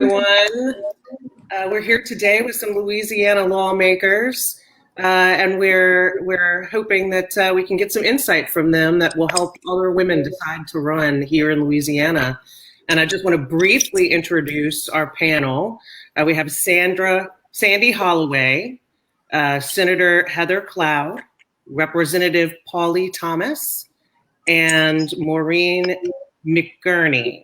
everyone. We're here today with some Louisiana lawmakers, and we're hoping that we can get some insight from them that will help other women decide to run here in Louisiana. And I just want to briefly introduce our panel. We have Sandy Holloway, Senator Heather Cloud, Representative Pauley Thomas, and Maureen McNerney.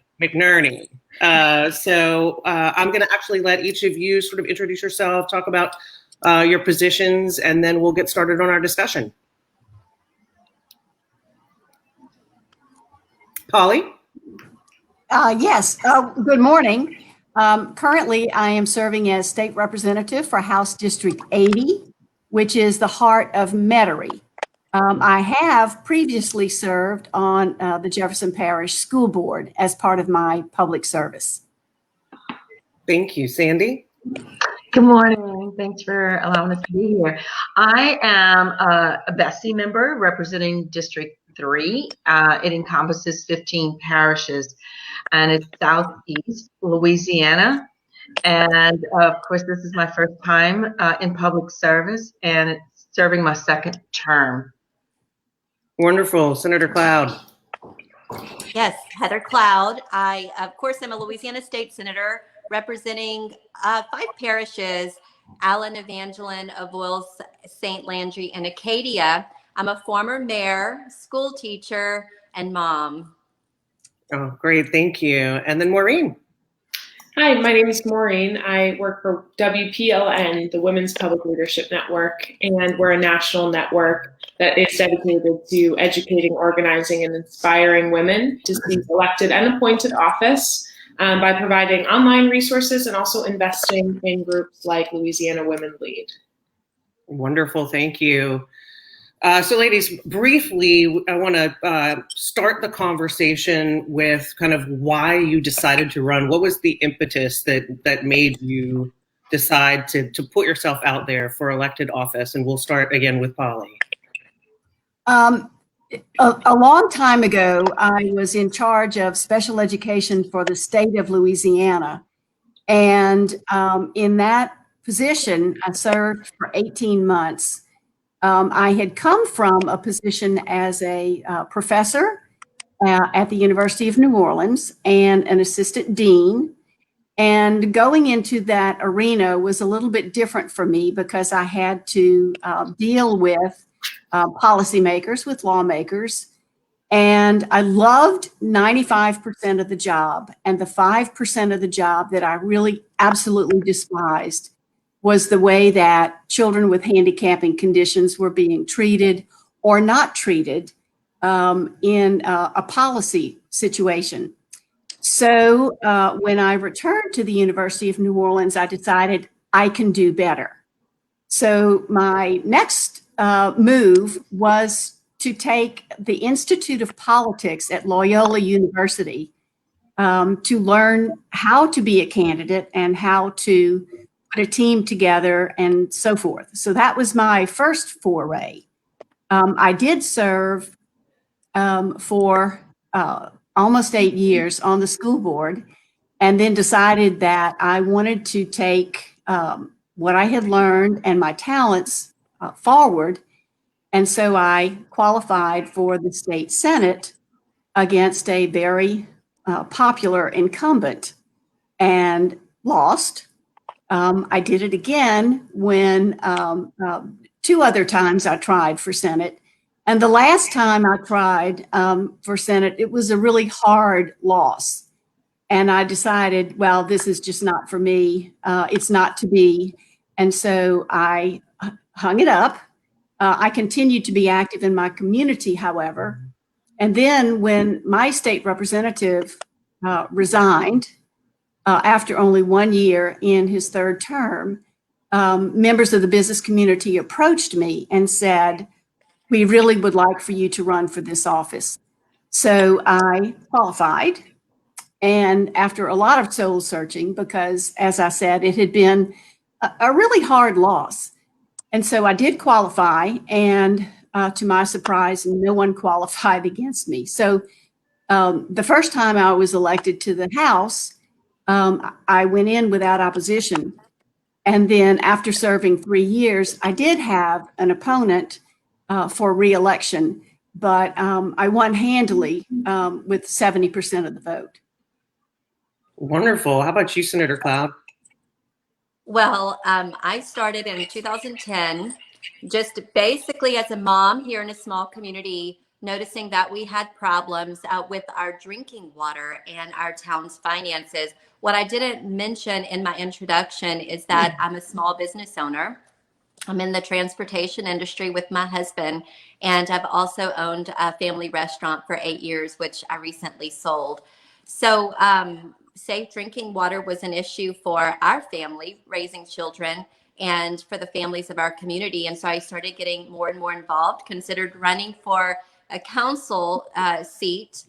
So I'm going to actually let each of you sort of introduce yourself, talk about your positions, and then we'll get started on our discussion. Pauley? Yes. Good morning. Currently, I am serving as state representative for House District 80, which is the heart of Metairie. I have previously served on the Jefferson Parish School Board as part of my public service. Thank you. Sandy? Good morning. Thanks for allowing us to be here. I am a BESE member representing District 3. It encompasses 15 parishes, and it's Southeast Louisiana. And of course, this is my first time in public service, and it's serving my second term. Wonderful. Senator Cloud. Yes, Heather Cloud. I, of course, am a Louisiana State Senator representing 5 parishes: Allen, Evangeline, Avoyelles, St. Landry, and Acadia. I'm a former mayor, school teacher, and mom. Oh, great. Thank you. And then Maureen. Hi, my name is Maureen. I work for WPLN, the Women's Public Leadership Network, and we're a national network that is dedicated to educating, organizing, and inspiring women to seek elected and appointed office by providing online resources and also investing in groups like Louisiana Women Lead. Wonderful. Thank you. So ladies, briefly, I want to start the conversation with kind of why you decided to run. What was the impetus that made you decide to put yourself out there for elected office? And we'll start again with Pauley. A long time ago, I was in charge of special education for the state of Louisiana. And in that position, I served for 18 months. I had come from a position as a professor at the University of New Orleans and an assistant dean. And going into that arena was a little bit different for me because I had to deal with policymakers, with lawmakers. And I loved 95% of the job. And the 5% of the job that I really absolutely despised was the way that children with handicapping conditions were being treated or not treated in a policy situation. So when I returned to the University of New Orleans, I decided I can do better. So my next move was to take the Institute of Politics at Loyola University to learn how to be a candidate and how to put a team together and so forth. So that was my first foray. I did serve for almost 8 years on the school board, and then decided that I wanted to take what I had learned and my talents forward. And so I qualified for the state Senate against a very popular incumbent and lost. I did it again when 2 other times I tried for Senate. And the last time I tried for Senate, it was a really hard loss. And I decided, well, this is just not for me. It's not to be. And so I hung it up. I continued to be active in my community, however. And then when my state representative resigned, after only 1 year in his 3rd term, members of the business community approached me and said, we really would like for you to run for this office. So I qualified. And after a lot of soul searching, because as I said, it had been a really hard loss. And so I did qualify, and to my surprise, no one qualified against me. So the first time I was elected to the House, I went in without opposition. And then after serving 3 years, I did have an opponent for reelection, but I won handily with 70% of the vote. Wonderful. How about you, Senator Cloud? Well, I started in 2010, just basically as a mom here in a small community, noticing that we had problems with our drinking water and our town's finances. What I didn't mention in my introduction is that I'm a small business owner. I'm in the transportation industry with my husband, and I've also owned a family restaurant for 8 years, which I recently sold. So, safe drinking water was an issue for our family raising children and for the families of our community. And so I started getting more and more involved, considered running for a council seat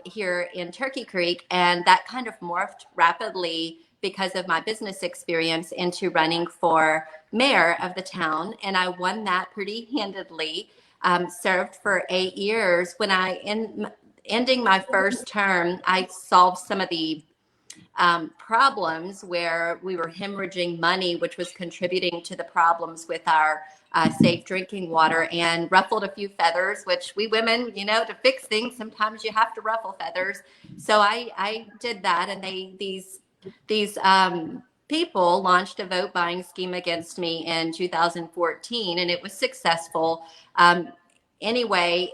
here in Turkey Creek, and that kind of morphed rapidly because of my business experience into running for mayor of the town, and I won that pretty handedly. Served for 8 years. When ending my first term, I solved some of the problems where we were hemorrhaging money, which was contributing to the problems with our safe drinking water, and ruffled a few feathers, which we women, to fix things, sometimes you have to ruffle feathers. So I did that, and these people launched a vote buying scheme against me in 2014, and it was successful. Anyway,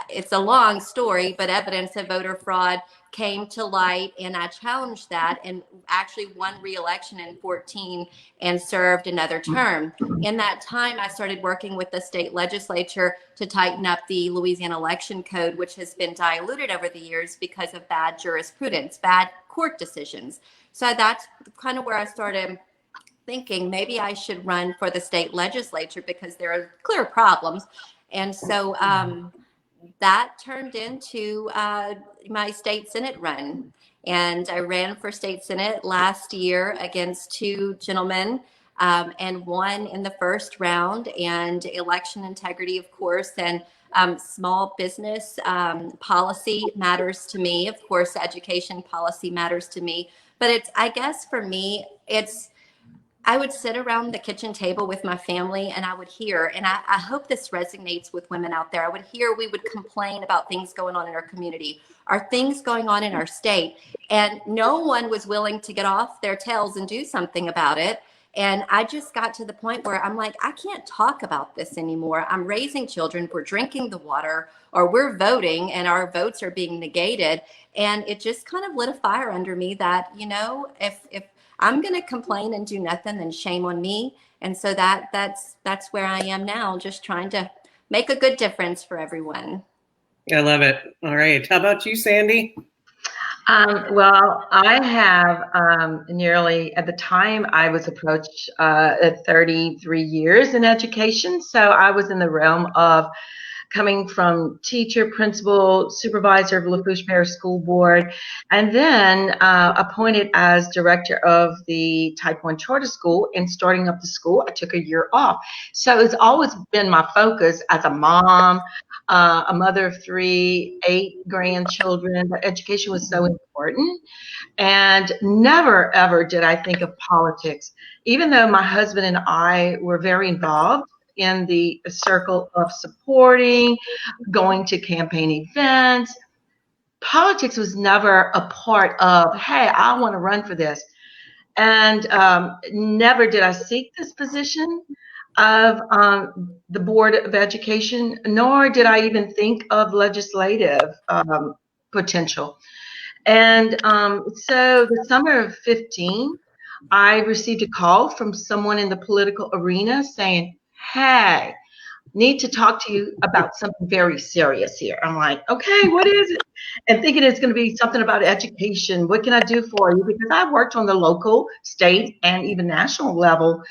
it's a long story, but evidence of voter fraud came to light, and I challenged that and actually won re-election in 14 and served another term. In that time, I started working with the state legislature to tighten up the Louisiana election code, which has been diluted over the years because of bad jurisprudence, bad court decisions. So that's kind of where I started thinking maybe I should run for the state legislature because there are clear problems. And so that turned into my state Senate run. And I ran for state Senate last year against two gentlemen and won in the first round. And election integrity, of course, and small business policy matters to me. Of course, education policy matters to me. But I guess for me, I would sit around the kitchen table with my family and I would hear, and I hope this resonates with women out there. We would complain about things going on in our community, or things going on in our state, and no one was willing to get off their tails and do something about it. And I just got to the point where I'm like, I can't talk about this anymore. I'm raising children, we're drinking the water, or we're voting and our votes are being negated. And it just kind of lit a fire under me that, if I'm going to complain and do nothing, then shame on me. And so that's where I am now, just trying to make a good difference for everyone. I love it. All right. How about you, Sandy? Well, I have nearly, at the time I was approached, 33 years in education. So I was in the realm of coming from teacher, principal, supervisor of Lafourche Parish School Board, and then appointed as director of the Type 1 charter school. And starting up the school, I took a year off. So it's always been my focus as a mom, a mother of 3, 8 grandchildren. But education was so important. And never, ever did I think of politics, even though my husband and I were very involved in the circle of supporting, going to campaign events. Politics was never a part of, hey, I want to run for this. And never did I seek this position of the Board of Education, nor did I even think of legislative potential. And so the summer of 15, I received a call from someone in the political arena saying, hey, need to talk to you about something very serious here. I'm like, okay, what is it? And thinking it's going to be something about education. What can I do for you? Because I worked on the local, state, and even national level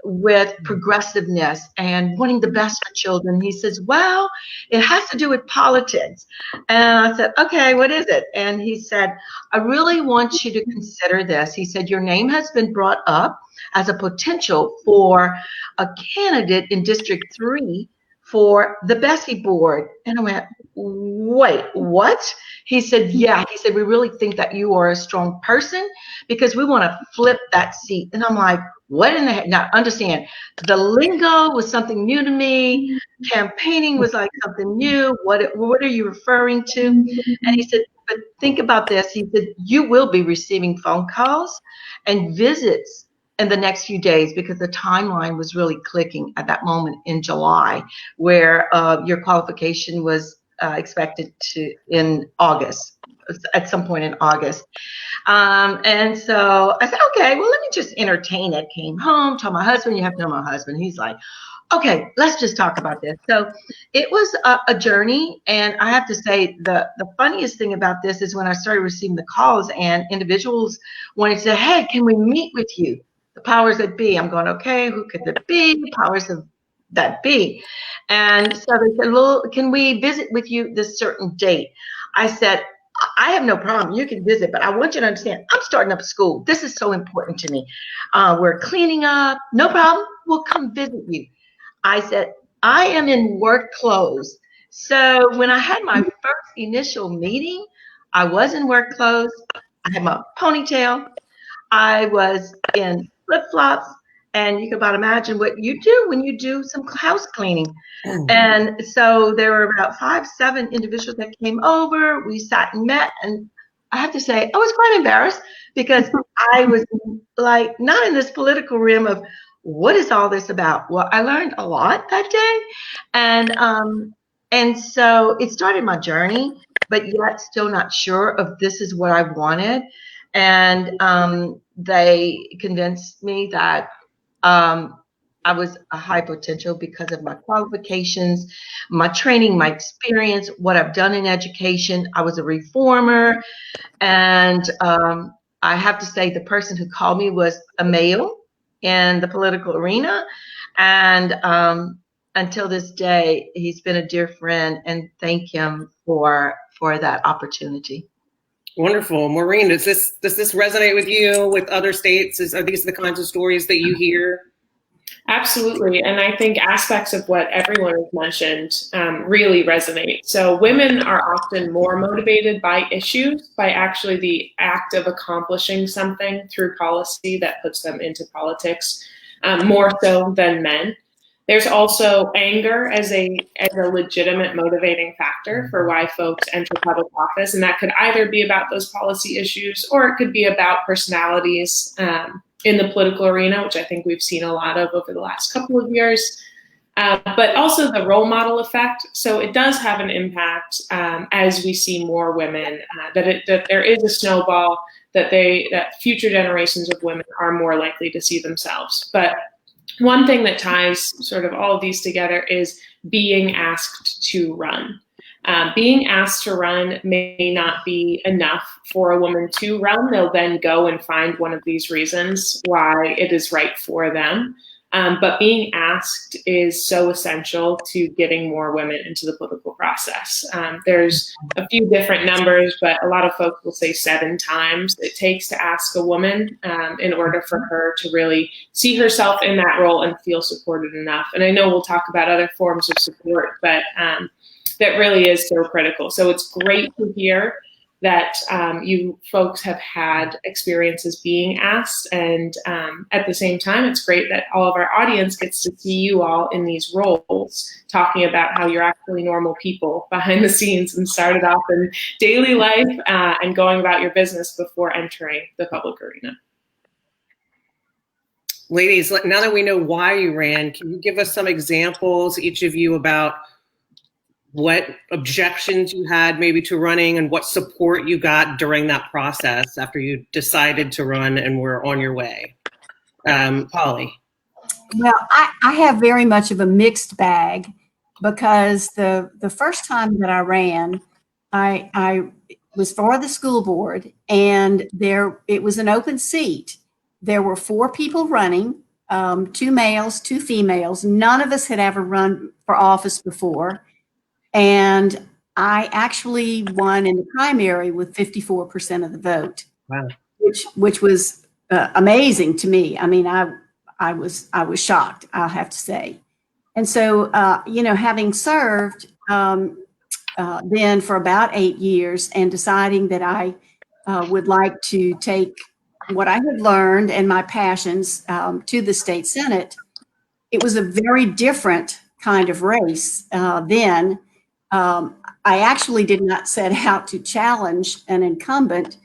with progressiveness and wanting the best for children. He says, well, it has to do with politics. And I said, okay, what is it? And he said, I really want you to consider this. He said, your name has been brought up as a potential for a candidate in District 3 for the BESE board. And I went, wait, what? He said, yeah. He said, we really think that you are a strong person because we want to flip that seat. And I'm like, what in the heck? Now, understand, the lingo was something new to me. Campaigning was like something new. What are you referring to? And he said, but think about this. He said, you will be receiving phone calls and visits in the next few days, because the timeline was really clicking at that moment in July, where your qualification was expected to in August, at some point in August. And so I said, okay, well, let me just entertain it. Came home, told my husband, you have to know my husband. He's like, okay, let's just talk about this. So it was a journey. And I have to say, the funniest thing about this is when I started receiving the calls and individuals wanted to say, hey, can we meet with you? The powers that be. I'm going, okay, who could that be? The powers of that be. And so they said, well, can we visit with you this certain date? I said, I have no problem. You can visit, but I want you to understand, I'm starting up a school. This is so important to me. We're cleaning up. No problem. We'll come visit you. I said, I am in work clothes. So when I had my first initial meeting, I was in work clothes. I had my ponytail. I was in flip-flops, and you can about imagine what you do when you do some house cleaning. And so there were about 5, 7 individuals that came over. We sat and met, and I have to say I was quite embarrassed because I was like not in this political realm of what is all this about. Well, I learned a lot that day, and so it started my journey, but yet still not sure if this is what I wanted. And they convinced me that I was a high potential because of my qualifications, my training, my experience, what I've done in education. I was a reformer. And I have to say the person who called me was a male in the political arena. And until this day, he's been a dear friend, and thank him for that opportunity. Wonderful. Maureen, does this resonate with you, with other states? Are these the kinds of stories that you hear? Absolutely. And I think aspects of what everyone has mentioned really resonate. So women are often more motivated by issues, by actually the act of accomplishing something through policy that puts them into politics, more so than men. There's also anger as a legitimate motivating factor for why folks enter public office. And that could either be about those policy issues, or it could be about personalities in the political arena, which I think we've seen a lot of over the last couple of years, but also the role model effect. So it does have an impact as we see more women, that there is a snowball, that future generations of women are more likely to see themselves. But one thing that ties sort of all of these together is being asked to run. Being asked to run may not be enough for a woman to run. They'll then go and find one of these reasons why it is right for them. But being asked is so essential to getting more women into the political process. There's a few different numbers, but a lot of folks will say 7 times it takes to ask a woman in order for her to really see herself in that role and feel supported enough. And I know we'll talk about other forms of support, but that really is so critical. So it's great to hear that you folks have had experiences being asked. And at the same time, it's great that all of our audience gets to see you all in these roles, talking about how you're actually normal people behind the scenes and started off in daily life and going about your business before entering the public arena. Ladies, now that we know why you ran, can you give us some examples, each of you, about what objections you had maybe to running and what support you got during that process after you decided to run and were on your way? Polly. Well, I have very much of a mixed bag, because the first time that I ran, I was for the school board, and it was an open seat. There were 4 people running, 2 males, 2 females. None of us had ever run for office before. And I actually won in the primary with 54% of the vote. Wow. Which was amazing to me. I mean, I was shocked, I'll have to say. And so, having served, then for about 8 years and deciding that I would like to take what I had learned and my passions to the state Senate. It was a very different kind of race then. I actually did not set out to challenge an incumbent,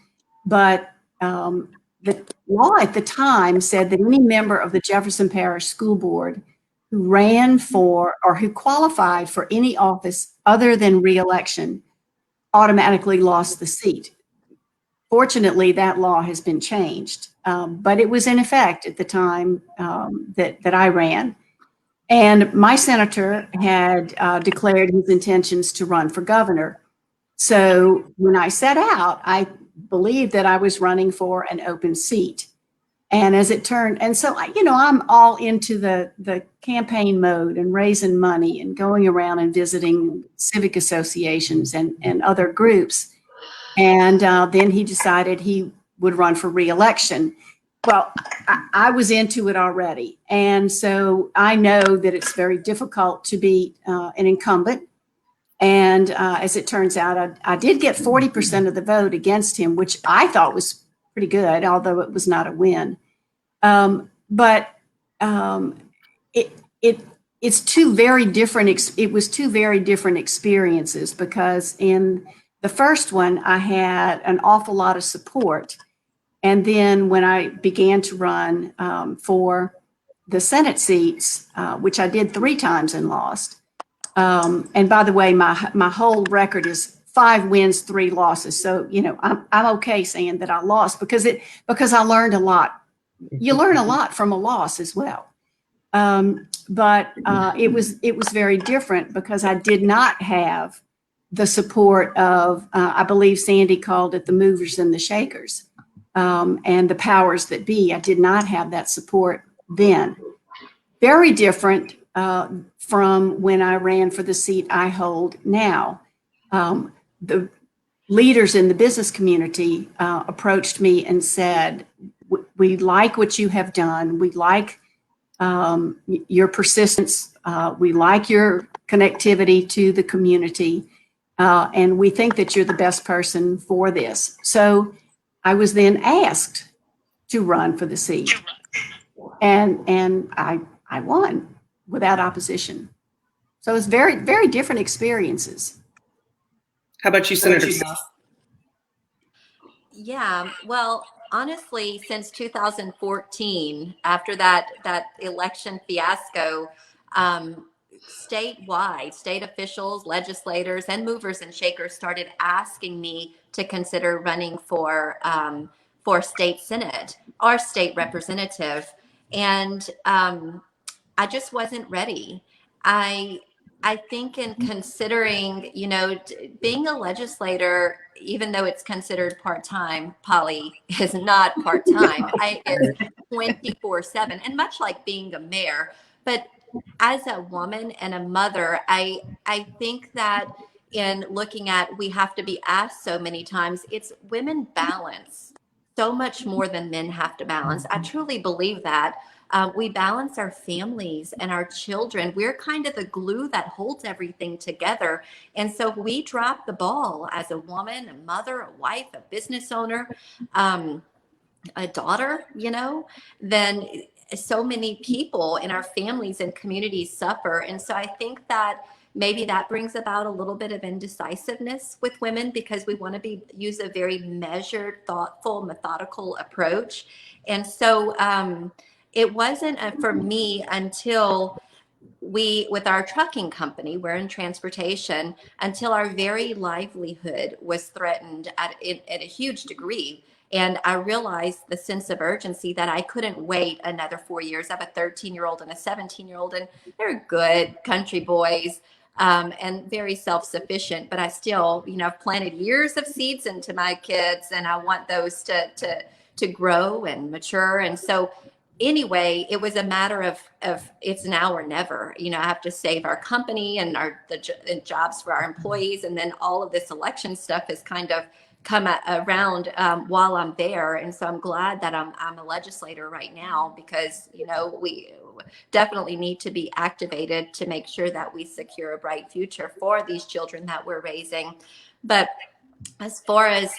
but the law at the time said that any member of the Jefferson Parish School Board who ran for or who qualified for any office other than reelection automatically lost the seat. Fortunately, that law has been changed, but it was in effect at the time that I ran. And my senator had declared his intentions to run for governor. So when I set out, I believed that I was running for an open seat. And as it turned, and so, I'm all into the campaign mode and raising money and going around and visiting civic associations and other groups. And then he decided he would run for reelection. Well, I was into it already. And so I know that it's very difficult to be an incumbent. And as it turns out, I did get 40% of the vote against him, which I thought was pretty good, although it was not a win. But it's two very different. It was two very different experiences, because in the first one, I had an awful lot of support. And then when I began to run for the Senate seats, which I did 3 times and lost. And by the way, my whole record is 5 wins, 3 losses. So, I'm okay saying that I lost because I learned a lot. You learn a lot from a loss as well. But it was very different because I did not have the support of, I believe Sandy called it the movers and the shakers, and the powers that be. I did not have that support then. Very different from when I ran for the seat I hold now. The leaders in the business community approached me and said, we like what you have done. We like your persistence. We like your connectivity to the community. And we think that you're the best person for this. So I was then asked to run for the seat. And I won without opposition. So it's very, very different experiences. How about you, Senator? Yeah, well, honestly, since 2014, after that election fiasco, statewide, state officials, legislators, and movers and shakers started asking me to consider running for state senate or state representative, and I just wasn't ready. I think in considering, being a legislator, even though it's considered part-time, Polly, is not part-time. It's 24/7, and much like being a mayor. But as a woman and a mother, I think that in looking at, we have to be asked so many times, it's women balance so much more than men have to balance. I truly believe that. We balance our families and our children. We're kind of the glue that holds everything together. And so we drop the ball as a woman, a mother, a wife, a business owner, a daughter, then so many people in our families and communities suffer. And so I think that maybe that brings about a little bit of indecisiveness with women, because we want to use a very measured, thoughtful, methodical approach. And so it wasn't for me until with our trucking company, we're in transportation, until our very livelihood was threatened at a huge degree. And I realized the sense of urgency that I couldn't wait another 4 years. I have a 13-year-old and a 17-year-old, and they're good country boys and very self-sufficient. But I still, I've planted years of seeds into my kids, and I want those to grow and mature. And so anyway, it was a matter of it's now or never. I have to save our company and the jobs for our employees, and then all of this election stuff has kind of come around while I'm there. And so I'm glad that I'm a legislator right now, because definitely need to be activated to make sure that we secure a bright future for these children that we're raising. But as far as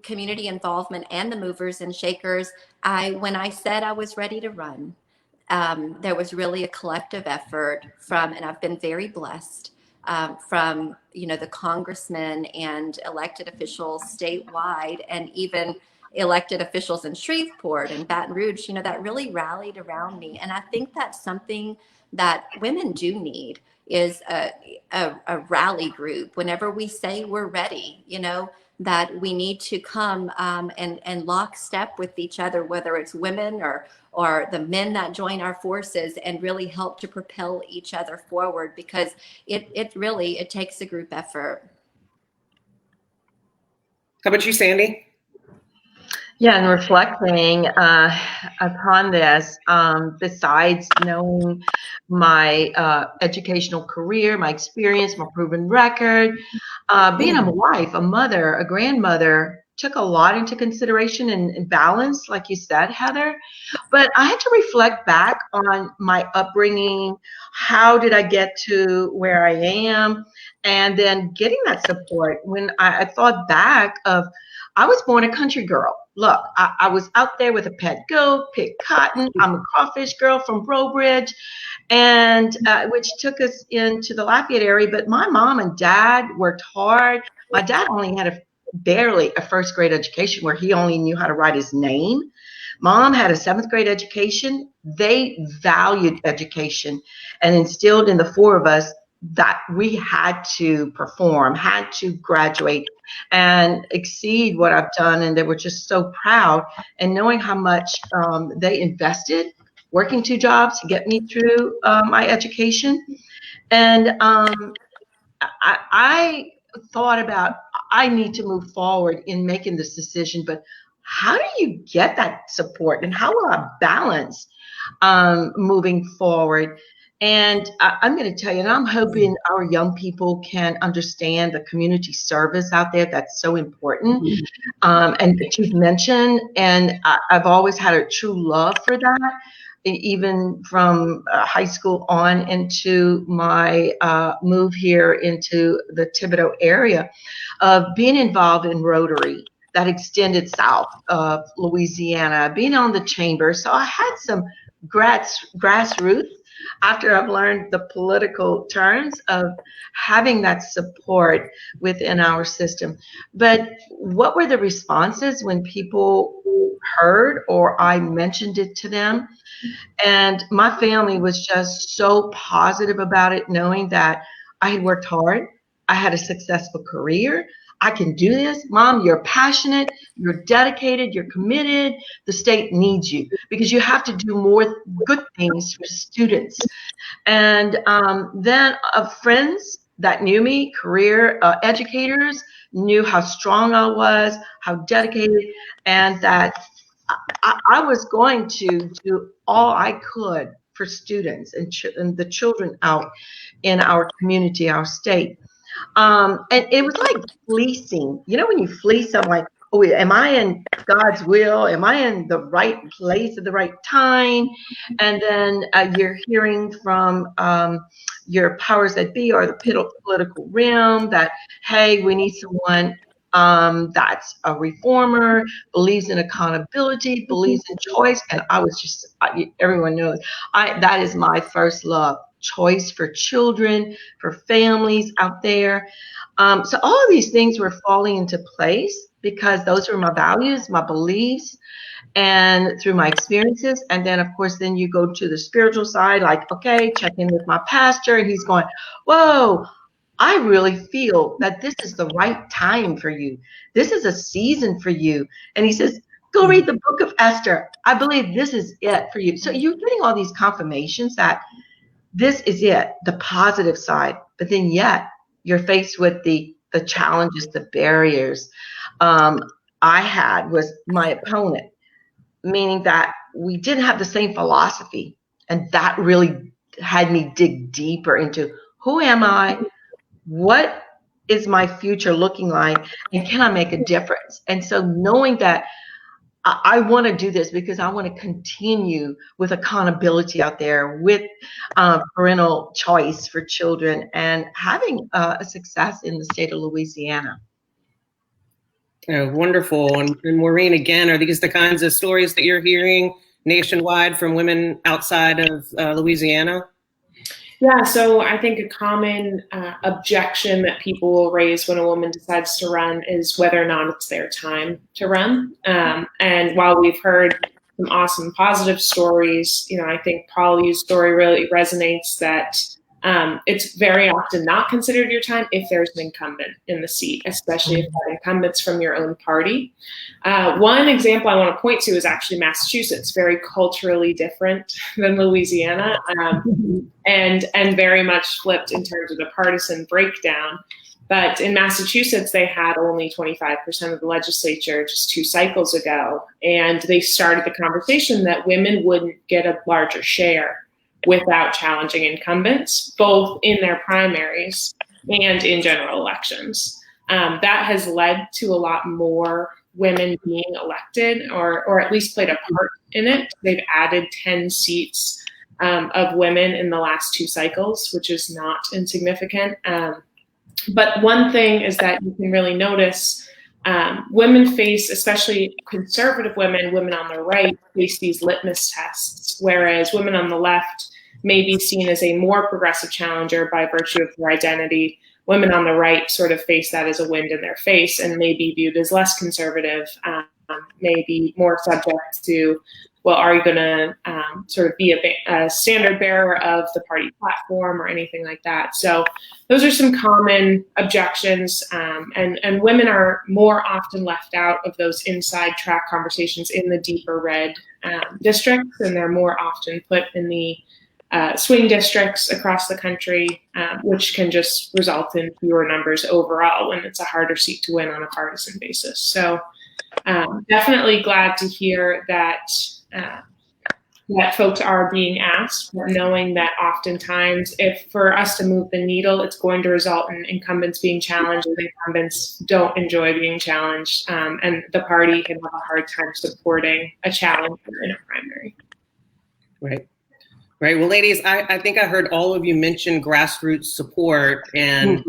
community involvement and the movers and shakers, when I said I was ready to run, there was really a collective effort from, and I've been very blessed, from, the congressmen and elected officials statewide, and even elected officials in Shreveport and Baton Rouge, that really rallied around me. And I think that's something that women do need, is a rally group. Whenever we say we're ready, that we need to come and lockstep with each other, whether it's women or the men that join our forces, and really help to propel each other forward, because it takes a group effort. How about you, Sandy? Yeah, and reflecting upon this, besides knowing my educational career, my experience, my proven record, being a wife, a mother, a grandmother took a lot into consideration and balance, like you said, Heather. But I had to reflect back on my upbringing. How did I get to where I am? And then getting that support. When I thought back of, I was born a country girl. Look, I was out there with a pet goat, picked cotton. I'm a crawfish girl from Brobridge, and which took us into the Lafayette area. But my mom and dad worked hard. My dad only had barely a first grade education, where he only knew how to write his name. Mom had a 7th grade education. They valued education and instilled in the 4 of us that we had to perform, had to graduate and exceed what I've done. And they were just so proud, and knowing how much they invested, working 2 jobs to get me through my education. And I thought about, I need to move forward in making this decision, but how do you get that support, and how will I balance moving forward? And I'm going to tell you, and I'm hoping our young people can understand the community service out there that's so important, and that you've mentioned. And I've always had a true love for that, even from high school on into my move here into the Thibodaux area, of being involved in Rotary that extended south of Louisiana, being on the chamber. So I had some grassroots, after I've learned the political terms of having that support within our system. But what were the responses when people heard or I mentioned it to them? And my family was just so positive about it, knowing that I had worked hard, I had a successful career, I can do this. Mom, you're passionate, you're dedicated, you're committed. The state needs you, because you have to do more good things for students. And then friends that knew me, career educators, knew how strong I was, how dedicated, and that I was going to do all I could for students and the children out in our community, our state. And it was like fleecing. When you fleece, I'm like, oh, am I in God's will? Am I in the right place at the right time? And then you're hearing from your powers that be, or the political realm, that, hey, we need someone that's a reformer, believes in accountability, believes in choice. And I was just, everyone knows, that is my first love. Choice for children, for families out there. So all of these things were falling into place because those were my values, my beliefs, and through my experiences. And then, of course, then you go to the spiritual side, like, okay, check in with my pastor, and he's going, whoa, I really feel that this is the right time for you. This is a season for you. And he says, go read the book of Esther. I believe this is it for you. So you're getting all these confirmations that this is it, the positive side. But then yet you're faced with the challenges, the barriers. I had was my opponent, meaning that we didn't have the same philosophy. And that really had me dig deeper into, who am I? What is my future looking like? And can I make a difference? And so knowing that I want to do this because I want to continue with accountability out there with parental choice for children and having a success in the state of Louisiana. Oh, wonderful. And Maureen, again, are these the kinds of stories that you're hearing nationwide from women outside of Louisiana? Yeah, so I think a common objection that people will raise when a woman decides to run is whether or not it's their time to run. And while we've heard some awesome positive stories, I think Polly's story really resonates that it's very often not considered your time if there's an incumbent in the seat, especially if that incumbent's from your own party. One example I want to point to is actually Massachusetts, very culturally different than Louisiana, and very much flipped in terms of the partisan breakdown. But in Massachusetts, they had only 25% of the legislature just 2 cycles ago, and they started the conversation that women wouldn't get a larger share without challenging incumbents, both in their primaries and in general elections. That has led to a lot more women being elected, or at least played a part in it. They've added 10 seats of women in the last 2 cycles, which is not insignificant. But one thing is that you can really notice women face, especially conservative women on the right, face these litmus tests, whereas women on the left may be seen as a more progressive challenger by virtue of their identity. Women on the right sort of face that as a wind in their face and may be viewed as less conservative, may be more subject to, well, are you going to sort of be a standard bearer of the party platform or anything like that? So those are some common objections, and women are more often left out of those inside track conversations in the deeper red districts, and they're more often put in the swing districts across the country, which can just result in fewer numbers overall when it's a harder seat to win on a partisan basis. So definitely glad to hear that that folks are being asked, but knowing that oftentimes if for us to move the needle, it's going to result in incumbents being challenged, and incumbents don't enjoy being challenged, and the party can have a hard time supporting a challenger in a primary. Right. Right. Well, ladies, I think I heard all of you mention grassroots support, and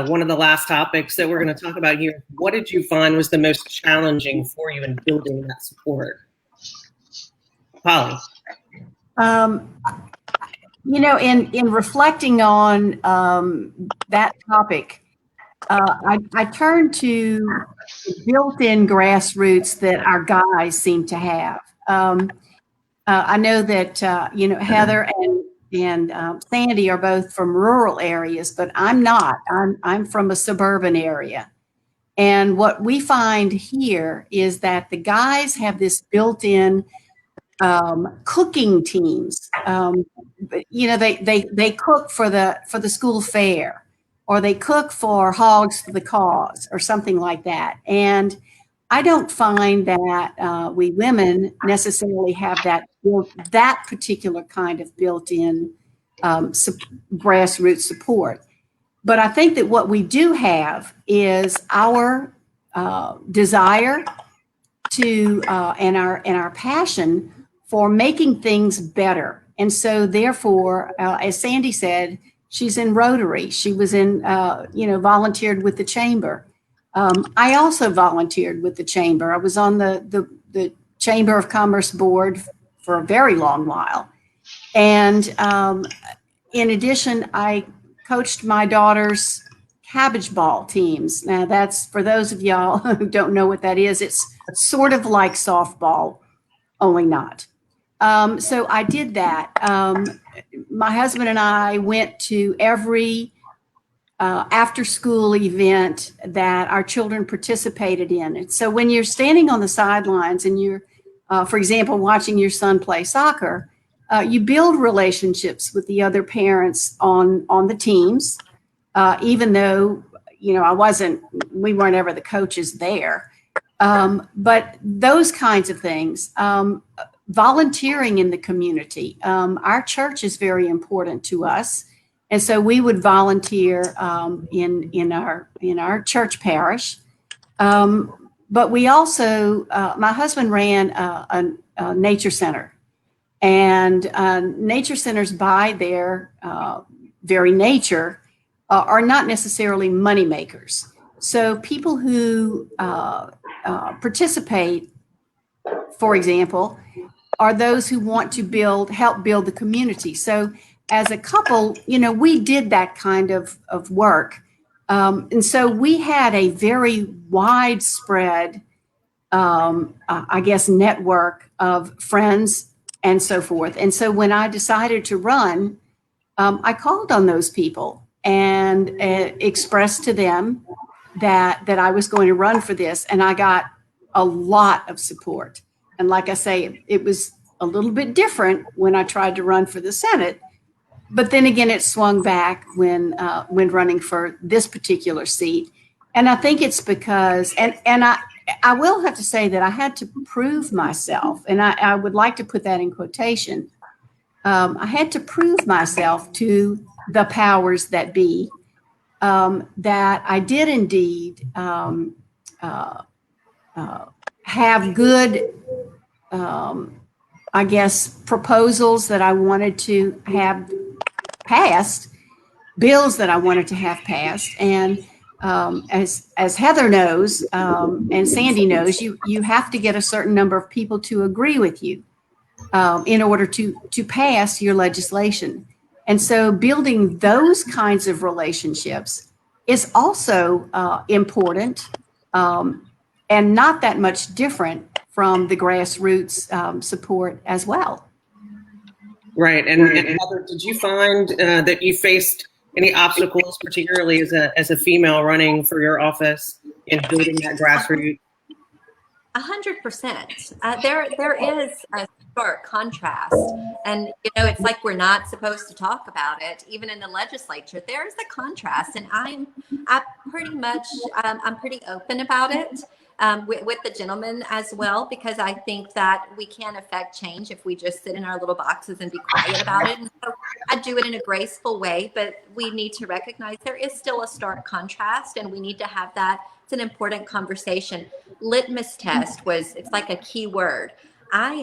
one of the last topics that we're going to talk about here, what did you find was the most challenging for you in building that support? Polly. In reflecting on that topic, I turned to built-in grassroots that our guys seem to have. I know that Heather and Sandy are both from rural areas, but I'm not. I'm from a suburban area. And what we find here is that the guys have this built-in cooking teams. They cook for the school fair, or they cook for Hogs for the Cause, or something like that. And I don't find that we women necessarily have that particular kind of built-in grassroots support. But I think that what we do have is our desire to and our passion for making things better. And so therefore, as Sandy said, she's in Rotary. She was volunteered with the chamber. I also volunteered with the chamber. I was on the Chamber of Commerce board for a very long while. And in addition, I coached my daughter's cabbage ball teams. Now, that's, for those of y'all who don't know what that is, it's sort of like softball, only not. So I did that. My husband and I went to every after-school event that our children participated in. And so when you're standing on the sidelines and you're, for example, watching your son play soccer, you build relationships with the other parents on the teams, even though, we weren't ever the coaches there. But those kinds of things, volunteering in the community. Our church is very important to us. And so we would volunteer in our church parish. But we also, my husband ran a nature center. And nature centers, by their very nature, are not necessarily money makers. So people who participate, for example, are those who want to help build the community. So as a couple, we did that kind of work. And so we had a very widespread, I guess, network of friends and so forth. And so when I decided to run, I called on those people and expressed to them that I was going to run for this. And I got a lot of support. And like I say, it was a little bit different when I tried to run for the Senate. But then again, it swung back when running for this particular seat. And I think it's because, and I will have to say that I had to prove myself, and I would like to put that in quotation. I had to prove myself to the powers that be, that I did indeed have good, I guess, proposals that I wanted to have passed, bills that I wanted to have passed. And as Heather knows, and Sandy knows, you have to get a certain number of people to agree with you in order to pass your legislation. And so building those kinds of relationships is also important, and not that much different from the grassroots support as well. Right. And Heather, did you find that you faced any obstacles, particularly as a female running for your office, in building that grassroots? 100%. There is a stark contrast, and it's like we're not supposed to talk about it. Even in the legislature, there's a contrast, and I'm pretty open about it. With the gentleman as well, because I think that we can affect change if we just sit in our little boxes and be quiet about it. And so I do it in a graceful way, but we need to recognize there is still a stark contrast, and we need to have that. It's an important conversation. Litmus test it's like a key word. We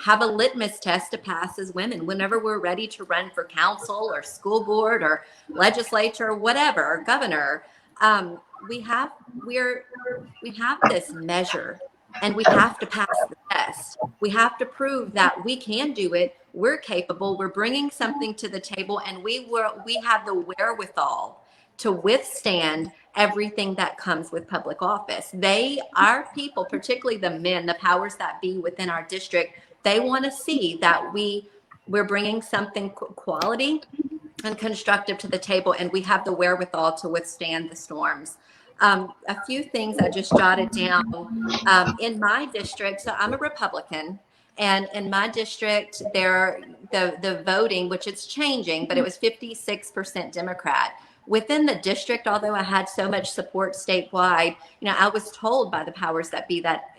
have a litmus test to pass as women whenever we're ready to run for council or school board or legislature, or whatever, or governor. We have this measure, and we have to pass the test. We have to prove that we can do it. We're capable. We're bringing something to the table, and we have the wherewithal to withstand everything that comes with public office. Our people, particularly the men, the powers that be within our district, they want to see that we're bringing something quality and constructive to the table, and we have the wherewithal to withstand the storms. A few things I just jotted down. In my district, so I'm a Republican, and in my district, the voting, which it's changing, but it was 56% Democrat. Within the district, although I had so much support statewide, I was told by the powers that be that,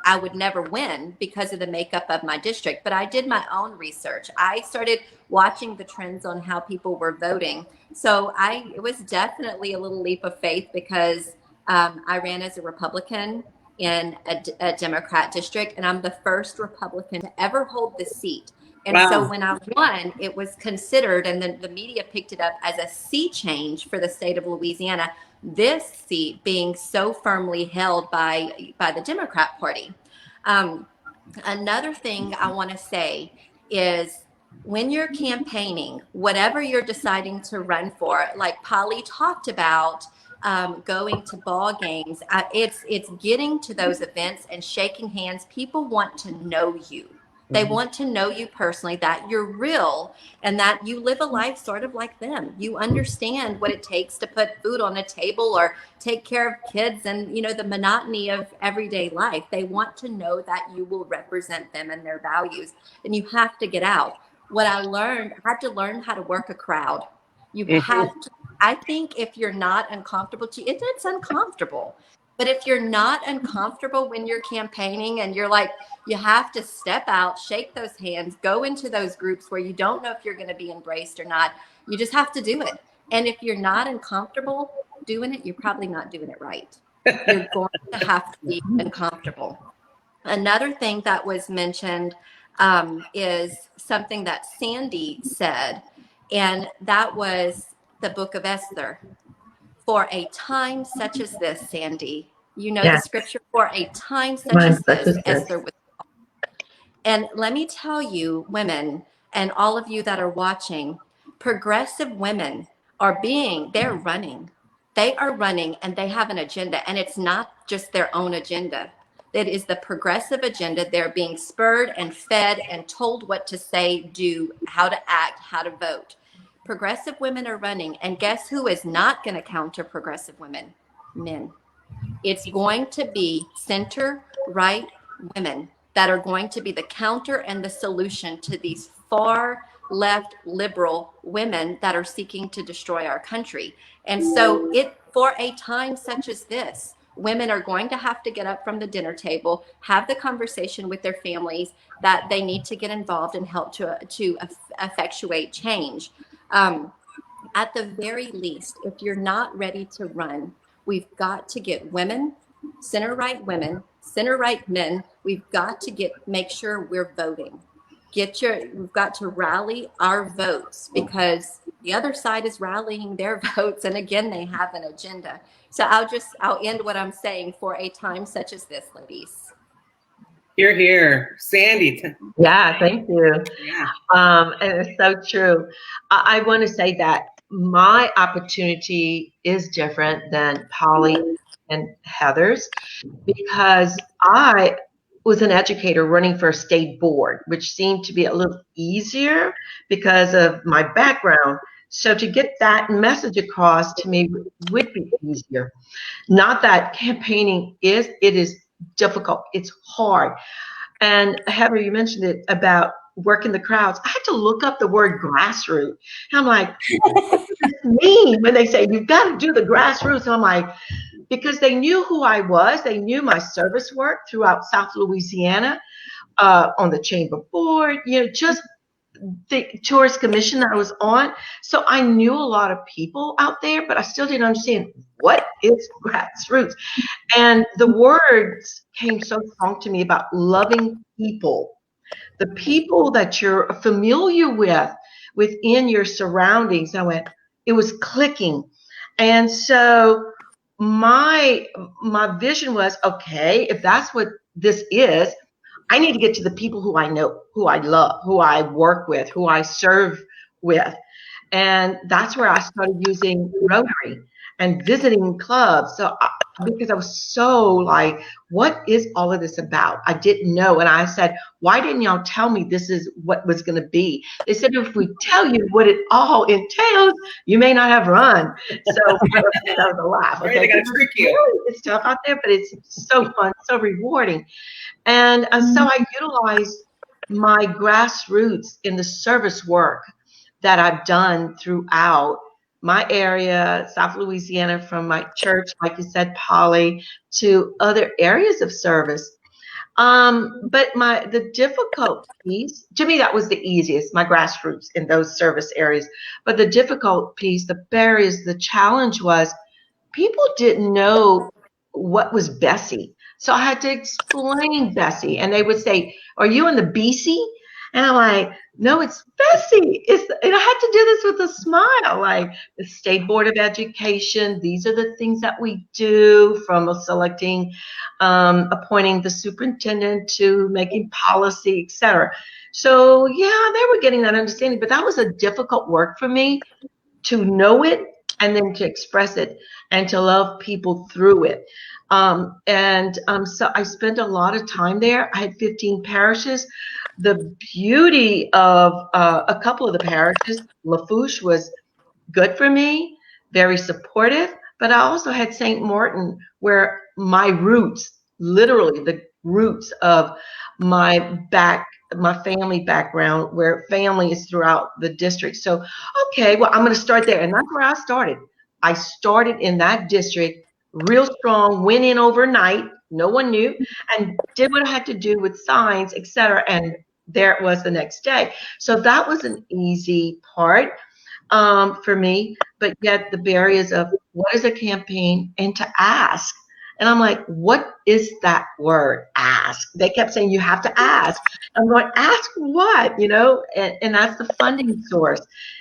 I would never win because of the makeup of my district. But I did my own research. I started watching the trends on how people were voting. So it was definitely a little leap of faith, because I ran as a Republican in a Democrat district, and I'm the first Republican to ever hold the seat. And Wow. So when I won, it was considered, and then the media picked it up as a sea change for the state of Louisiana, this seat being so firmly held by the Democrat Party. Another thing I want to say is, when you're campaigning, whatever you're deciding to run for, like Polly talked about, going to ball games, it's getting to those events and shaking hands. People want to know you. They want to know you personally, that you're real, and that you live a life sort of like them. You understand what it takes to put food on a table or take care of kids and, the monotony of everyday life. They want to know that you will represent them and their values, and you have to get out. What I had to learn how to work a crowd. You have to, I think if you're not uncomfortable, it's uncomfortable. But if you're not uncomfortable when you're campaigning, and you're like, you have to step out, shake those hands, go into those groups where you don't know if you're going to be embraced or not. You just have to do it. And if you're not uncomfortable doing it, you're probably not doing it right. You're going to have to be uncomfortable. Another thing that was mentioned is something that Sandy said, and that was the book of Esther. For a time such as this, Sandy, you know the Yes, scripture, for a time such mine as such this, as this. Esther was. And let me tell you, women, and all of you that are watching, progressive women they're running. They are running and they have an agenda, and it's not just their own agenda. It is the progressive agenda. They're being spurred and fed and told what to say, do, how to act, how to vote. Progressive women are running, and guess who is not going to counter progressive women? Men. It's going to be center right women that are going to be the counter and the solution to these far left liberal women that are seeking to destroy our country. And so for a time such as this, women are going to have to get up from the dinner table, have the conversation with their families that they need to get involved and help to effectuate change. At the very least, if you're not ready to run, we've got to get women, women, center right men. We've got to make sure we're voting. We've got to rally our votes because the other side is rallying their votes. And again, they have an agenda. So I'll end what I'm saying for a time such as this, ladies. You're here. Sandy. Yeah, thank you. Yeah. And it's so true. I want to say that my opportunity is different than Polly and Heather's because I was an educator running for a state board, which seemed to be a little easier because of my background. So to get that message across to me would be easier. Not that campaigning it is difficult. It's hard. And Heather, you mentioned it about working the crowds. I had to look up the word grassroots. And I'm like, what does this mean when they say you've got to do the grassroots? And I'm like, because they knew who I was. They knew my service work throughout South Louisiana, on the chamber board, just the tourist commission that I was on. So I knew a lot of people out there, but I still didn't understand what is grassroots. And the words came so strong to me about loving people, the people that you're familiar with within your surroundings. It was clicking. And so my vision was, okay, if that's what this is, I need to get to the people who I know, who I love, who I work with, who I serve with. And that's where I started using Rotary and visiting clubs. Because I was so like, what is all of this about? I didn't know. And I said, why didn't y'all tell me this is what was going to be? They said, if we tell you what it all entails, you may not have run. So that was a laugh. Okay, They got to trick you. really, it's tough out there, but it's so fun, so rewarding. And so I utilized my grassroots in the service work that I've done throughout my area, South Louisiana, from my church, like you said, Polly, to other areas of service. But the difficult piece, to me, that was the easiest, my grassroots in those service areas. But the difficult piece, the barriers, the challenge was people didn't know what was BESE. So I had to explain BESE. And they would say, are you in the BESE? And I'm like, no, it's BESE. And I had to do this with a smile, like the State Board of Education. These are the things that we do, from selecting, appointing the superintendent to making policy, et cetera. So yeah, they were getting that understanding, but that was a difficult work for me to know it and then to express it and to love people through it. So I spent a lot of time there. I had 15 parishes. The beauty of a couple of the parishes, Lafourche was good for me, very supportive, but I also had St. Martin, where my roots, literally the roots of my family background, where family is throughout the district. So, okay, well, I'm going to start there. And that's where I started. I started in that district, real strong, went in overnight. No one knew, and did what I had to do with signs, et cetera. And there it was the next day. So that was an easy part for me, but yet the barriers of what is a campaign and to ask And I'm like, what is that word, ask? They kept saying, you have to ask. I'm going, ask what, you know? And that's the funding source.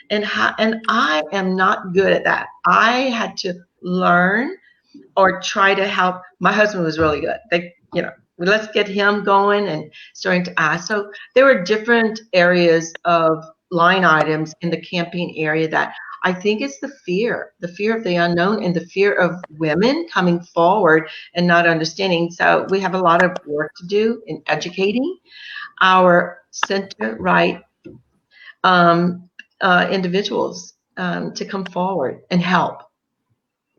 And I am not good at that. I had to learn or try to help. My husband was really good. Let's get him going and starting to ask. So there were different areas of line items in the campaign area that I think it's the fear of the unknown and the fear of women coming forward and not understanding. So we have a lot of work to do in educating our center-right individuals to come forward and help.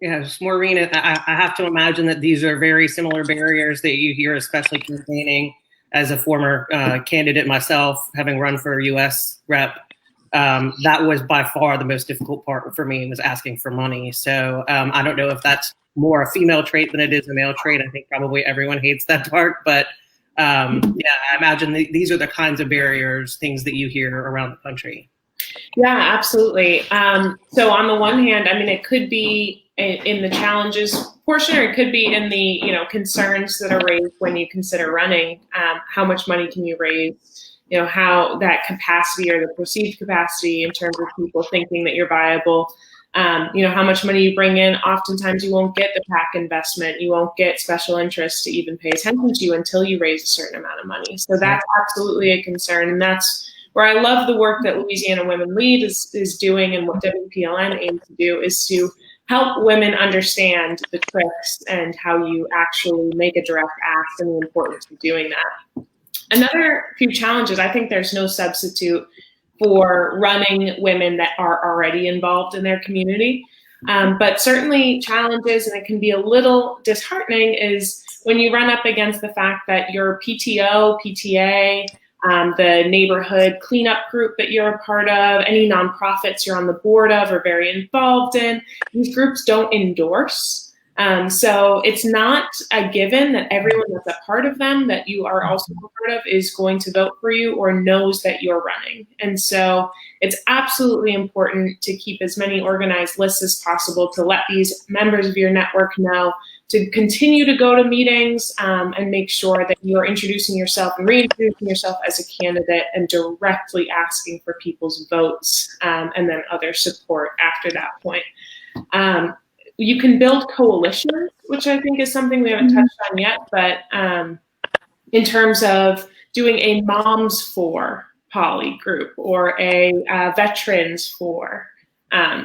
Yes, Maureen, I have to imagine that these are very similar barriers that you hear, especially campaigning. As a former candidate myself, having run for U.S. rep, that was by far the most difficult part for me, was asking for money. So I don't know if that's more a female trait than it is a male trait. I think probably everyone hates that part. But yeah, I imagine these are the kinds of barriers, things that you hear around the country. Yeah, absolutely. So on the one hand, I mean, it could be in the challenges portion, or it could be in the, concerns that are raised when you consider running. How much money can you raise? How that capacity or the perceived capacity in terms of people thinking that you're viable. How much money you bring in. Oftentimes you won't get the PAC investment. You won't get special interest to even pay attention to you until you raise a certain amount of money. So that's absolutely a concern. And that's where I love the work that Louisiana Women Lead is doing, and what WPLN aims to do is to help women understand the tricks and how you actually make a direct ask and the importance of doing that. Another few challenges, I think there's no substitute for running women that are already involved in their community. But certainly challenges, and it can be a little disheartening, is when you run up against the fact that your PTO, PTA, the neighborhood cleanup group that you're a part of, any nonprofits you're on the board of or very involved in, these groups don't endorse. So it's not a given that everyone that's a part of them, that you are also a part of, is going to vote for you or knows that you're running. And so it's absolutely important to keep as many organized lists as possible, to let these members of your network know, to continue to go to meetings and make sure that you are introducing yourself and reintroducing yourself as a candidate and directly asking for people's votes and then other support after that point. You can build coalitions, which I think is something we haven't touched on yet, but in terms of doing a Moms for Poly group or a Veterans for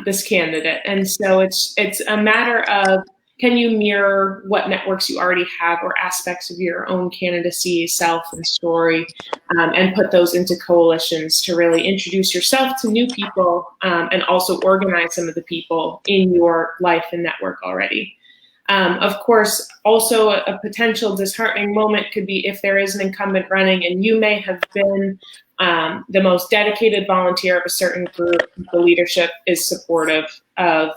this candidate. And so it's a matter of, can you mirror what networks you already have or aspects of your own candidacy, self, and story, and put those into coalitions to really introduce yourself to new people and also organize some of the people in your life and network already. Of course, also a potential disheartening moment could be if there is an incumbent running and you may have been the most dedicated volunteer of a certain group. The leadership is supportive of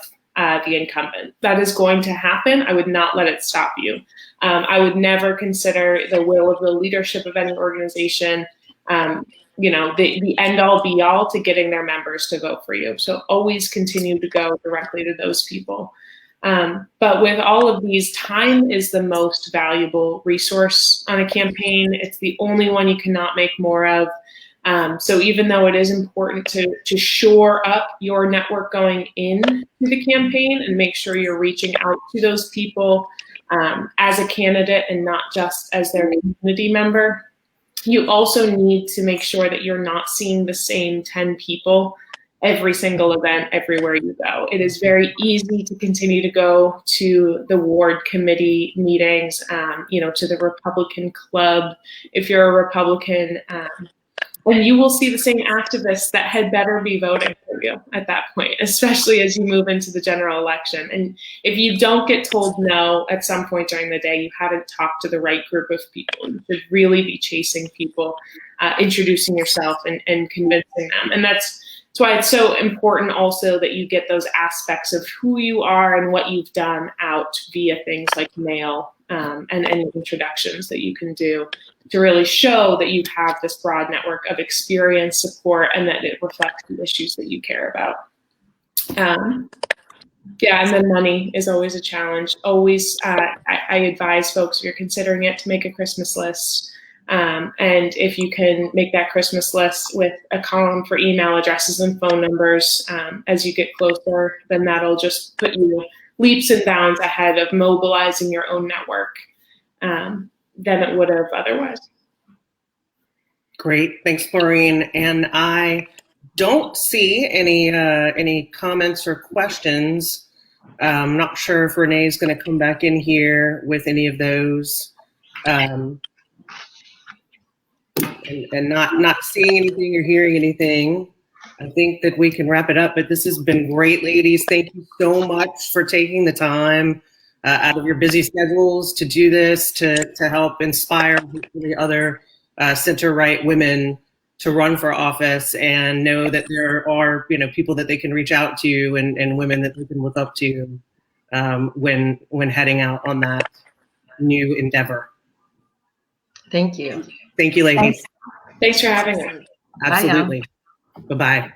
the incumbent. That is going to happen. I would not let it stop you. I would never consider the will of the leadership of any organization, the end all be all to getting their members to vote for you. So always continue to go directly to those people. But with all of these, time is the most valuable resource on a campaign. It's the only one you cannot make more of. So even though it is important to shore up your network going into the campaign and make sure you're reaching out to those people as a candidate and not just as their community member, you also need to make sure that you're not seeing the same 10 people every single event everywhere you go. It is very easy to continue to go to the ward committee meetings, to the Republican club if you're a Republican, and you will see the same activists that had better be voting for you at that point, especially as you move into the general election. And if you don't get told no at some point during the day, you haven't talked to the right group of people. You should really be chasing people, introducing yourself and convincing them. And that's why it's so important also that you get those aspects of who you are and what you've done out via things like mail and any introductions that you can do to really show that you have this broad network of experience, support, and that it reflects the issues that you care about. Yeah, and then money is always a challenge. Always, I advise folks if you're considering it to make a Christmas list. And if you can make that Christmas list with a column for email addresses and phone numbers as you get closer, then that'll just put you leaps and bounds ahead of mobilizing your own network than it would have otherwise. Great, thanks, Maureen. And I don't see any comments or questions. I'm not sure if Renee's going to come back in here with any of those. And not seeing anything or hearing anything, I think that we can wrap it up. But this has been great, ladies. Thank you so much for taking the time out of your busy schedules to do this, to help inspire the other center-right women to run for office and know that there are people that they can reach out to and women that they can look up to when heading out on that new endeavor. Thank you. Thank you, ladies. Thanks for having us. Absolutely. Bye-bye.